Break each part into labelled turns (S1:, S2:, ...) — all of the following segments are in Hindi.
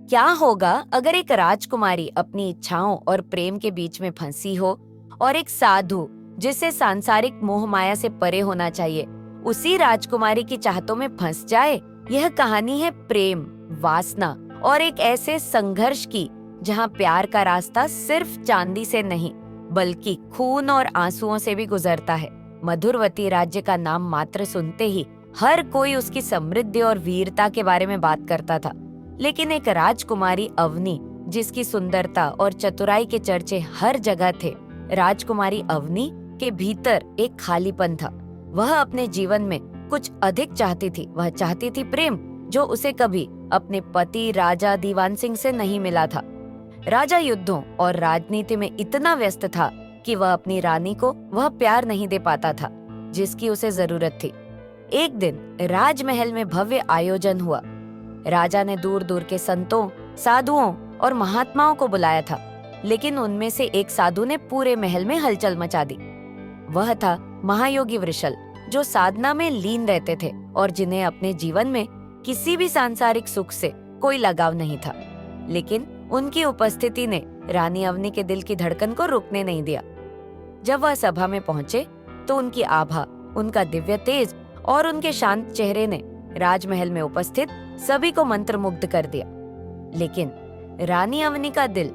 S1: क्या होगा अगर एक राजकुमारी अपनी इच्छाओं और प्रेम के बीच में फंसी हो और एक साधु जिसे सांसारिक मोह माया से परे होना चाहिए उसी राजकुमारी की चाहतों में फंस जाए। यह कहानी है प्रेम, वासना और एक ऐसे संघर्ष की जहाँ प्यार का रास्ता सिर्फ चांदी से नहीं बल्कि खून और आंसुओं से भी गुजरता है। मधुरवती राज्य का नाम मात्र सुनते ही हर कोई उसकी समृद्धि और वीरता के बारे में बात करता था, लेकिन एक राजकुमारी अवनी जिसकी सुंदरता और चतुराई के चर्चे हर जगह थे, राजकुमारी अवनी के भीतर एक खालीपन था। वह अपने जीवन में कुछ अधिक चाहती थी। वह चाहती थी प्रेम जो उसे कभी अपने पति राजा दीवान सिंह से नहीं मिला था। राजा युद्धों और राजनीति में इतना व्यस्त था कि वह अपनी रानी को वह प्यार नहीं दे पाता था जिसकी उसे जरूरत थी। एक दिन राजमहल में भव्य आयोजन हुआ। राजा ने दूर दूर के संतों, साधुओं और महात्माओं को बुलाया था, लेकिन उनमें से एक साधु ने पूरे महल में हलचल मचा दी। वह था महायोगी वृषल, जो साधना में लीन रहते थे और जिन्हें अपने जीवन में किसी भी सांसारिक सुख से कोई लगाव नहीं था। लेकिन उनकी उपस्थिति ने रानी अवनी के दिल की धड़कन को रुकने नहीं दिया। जब वह सभा में पहुंचे तो उनकी आभा, उनका दिव्य तेज और उनके शांत चेहरे ने राजमहल में उपस्थित सभी को मंत्रमुग्ध कर दिया। लेकिन रानी अवनी का दिल,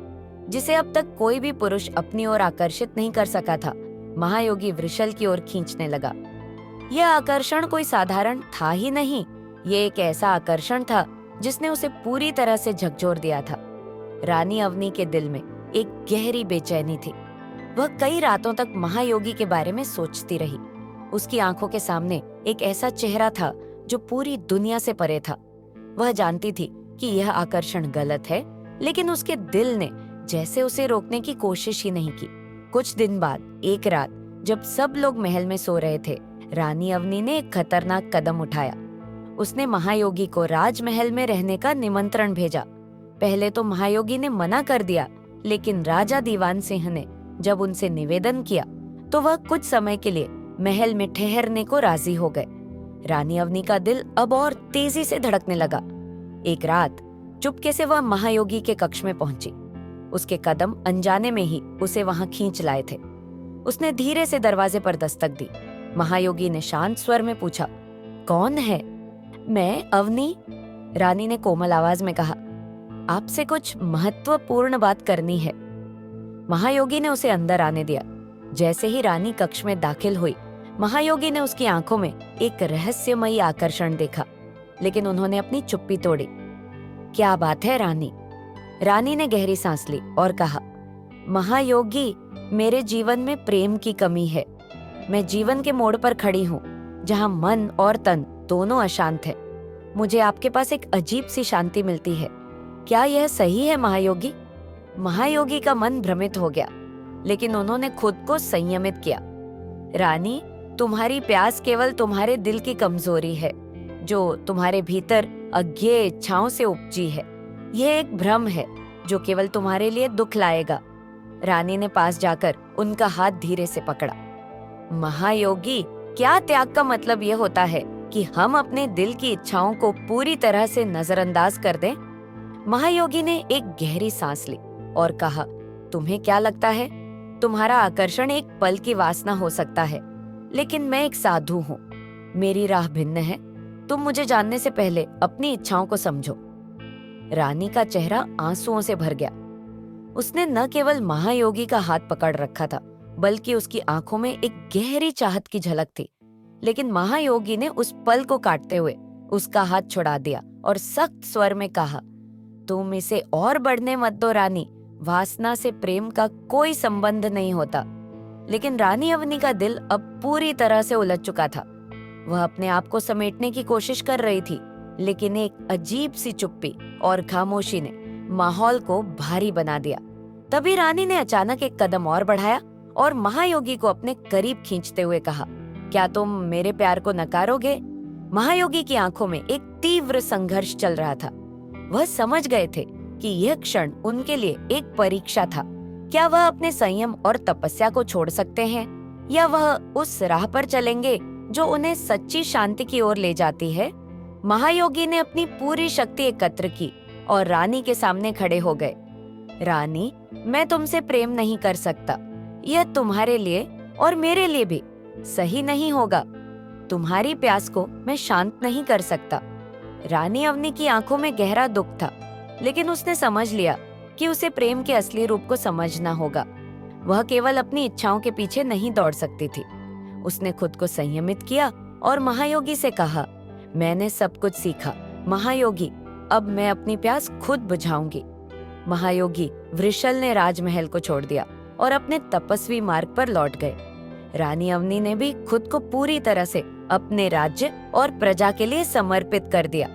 S1: जिसे अब तक कोई भी पुरुष अपनी ओर आकर्षित नहीं कर सका था, महायोगी वृषल की ओर खींचने लगा। यह आकर्षण कोई साधारण था ही नहीं, ये एक ऐसा आकर्षण था जिसने उसे पूरी तरह से झकझोर दिया था। रानी अवनी के दिल में एक गहरी बेचैनी थी। वह कई रातों तक महायोगी के बारे में सोचती रही। उसकी आंखों के सामने एक ऐसा चेहरा था जो पूरी दुनिया से परे था। वह जानती थी कि यह आकर्षण गलत है, लेकिन उसके दिल ने जैसे उसे रोकने की कोशिश ही नहीं की। कुछ दिन बाद एक रात जब सब लोग महल में सो रहे थे, रानी अवनी ने एक खतरनाक कदम उठाया। उसने महायोगी को राजमहल में रहने का निमंत्रण भेजा। पहले तो महायोगी ने मना कर दिया, लेकिन राजा दीवान सिंह ने जब उनसे निवेदन किया तो वह कुछ समय के लिए महल में ठहरने को राजी हो गए। रानी अवनी का दिल अब और तेजी से धड़कने लगा। एक रात चुपके से वह महायोगी के कक्ष में पहुंची। उसके कदम अनजाने में ही उसे वहां खींच लाए थे। उसने धीरे से दरवाजे पर दस्तक दी। महायोगी ने शांत स्वर में पूछा, कौन है? मैं अवनी, रानी ने कोमल आवाज में कहा। आपसे कुछ महत्वपूर्ण बात करनी है। महायोगी ने उसे अंदर आने दिया। जैसे ही रानी कक्ष में दाखिल हुई, महायोगी ने उसकी आंखों में एक रहस्यमयी आकर्षण देखा, लेकिन उन्होंने अपनी चुप्पी तोड़ी। क्या बात है रानी? रानी ने गहरी सांस ली और कहा, महायोगी, मेरे जीवन में प्रेम की कमी है। मैं जीवन के मोड़ पर खड़ी हूँ जहाँ मन और तन दोनों अशांत है। मुझे आपके पास एक अजीब सी शांति मिलती है। क्या यह सही है महायोगी? महायोगी का मन भ्रमित हो गया, लेकिन उन्होंने खुद को संयमित किया। रानी, तुम्हारी प्यास केवल तुम्हारे दिल की कमजोरी है, जो तुम्हारे भीतर अज्ञेय इच्छाओं से उपजी है। यह एक भ्रम है जो केवल तुम्हारे लिए दुख लाएगा। रानी ने पास जाकर उनका हाथ धीरे से पकड़ा। महायोगी, क्या त्याग का मतलब यह होता है कि हम अपने दिल की इच्छाओं को पूरी तरह से नजरअंदाज कर दें? महायोगी ने एक गहरी सांस ली और कहा, तुम्हें क्या लगता है? तुम्हारा आकर्षण एक पल की वासना हो सकता है, लेकिन मैं एक साधु हूँ। मेरी राह भिन्न है। तुम मुझे जानने से पहले अपनी इच्छाओं को समझो। रानी का चेहरा आंसुओं से भर गया। उसने न केवल महायोगी का हाथ पकड़ रखा था, बल्कि उसकी आंखों में एक गहरी चाहत की झलक थी। लेकिन महायोगी ने उस पल को काटते हुए उसका हाथ छुड़ा दिया और सख्त स्वर में कहा, तुम इसे और बढ़ने मत दो रानी। वासना से प्रेम का कोई संबंध नहीं होता। लेकिन रानी अवनी का दिल अब पूरी तरह से उलझ चुका था। वह अपने आप को समेटने की कोशिश कर रही थी, लेकिन एक अजीब सी चुप्पी और खामोशी ने माहौल को भारी बना दिया। तभी रानी ने अचानक एक कदम और बढ़ाया और महायोगी को अपने करीब खींचते हुए कहा, क्या तुम मेरे प्यार को नकारोगे? महायोगी की आंखों में एक तीव्र संघर्ष चल रहा था। वह समझ गए थे कि यह क्षण उनके लिए एक परीक्षा था। क्या वह अपने संयम और तपस्या को छोड़ सकते हैं, या वह उस राह पर चलेंगे जो उन्हें सच्ची शांति की ओर ले जाती है? महायोगी ने अपनी पूरी शक्ति एकत्र की और रानी के सामने खड़े हो गए। रानी, मैं तुमसे प्रेम नहीं कर सकता। यह तुम्हारे लिए और मेरे लिए भी सही नहीं होगा। तुम्हारी प्यास को मैं शांत नहीं कर सकता। रानी अवनी की आंखों में गहरा दुख था, लेकिन उसने समझ लिया कि उसे प्रेम के असली रूप को समझना होगा। वह केवल अपनी इच्छाओं के पीछे नहीं दौड़ सकती थी। उसने खुद को संयमित किया और महायोगी से कहा, मैंने सब कुछ सीखा महायोगी, अब मैं अपनी प्यास खुद बुझाऊंगी। महायोगी वृषल ने राजमहल को छोड़ दिया और अपने तपस्वी मार्ग पर लौट गए। रानी अवनी ने भी खुद को पूरी तरह से अपने राज्य और प्रजा के लिए समर्पित कर दिया।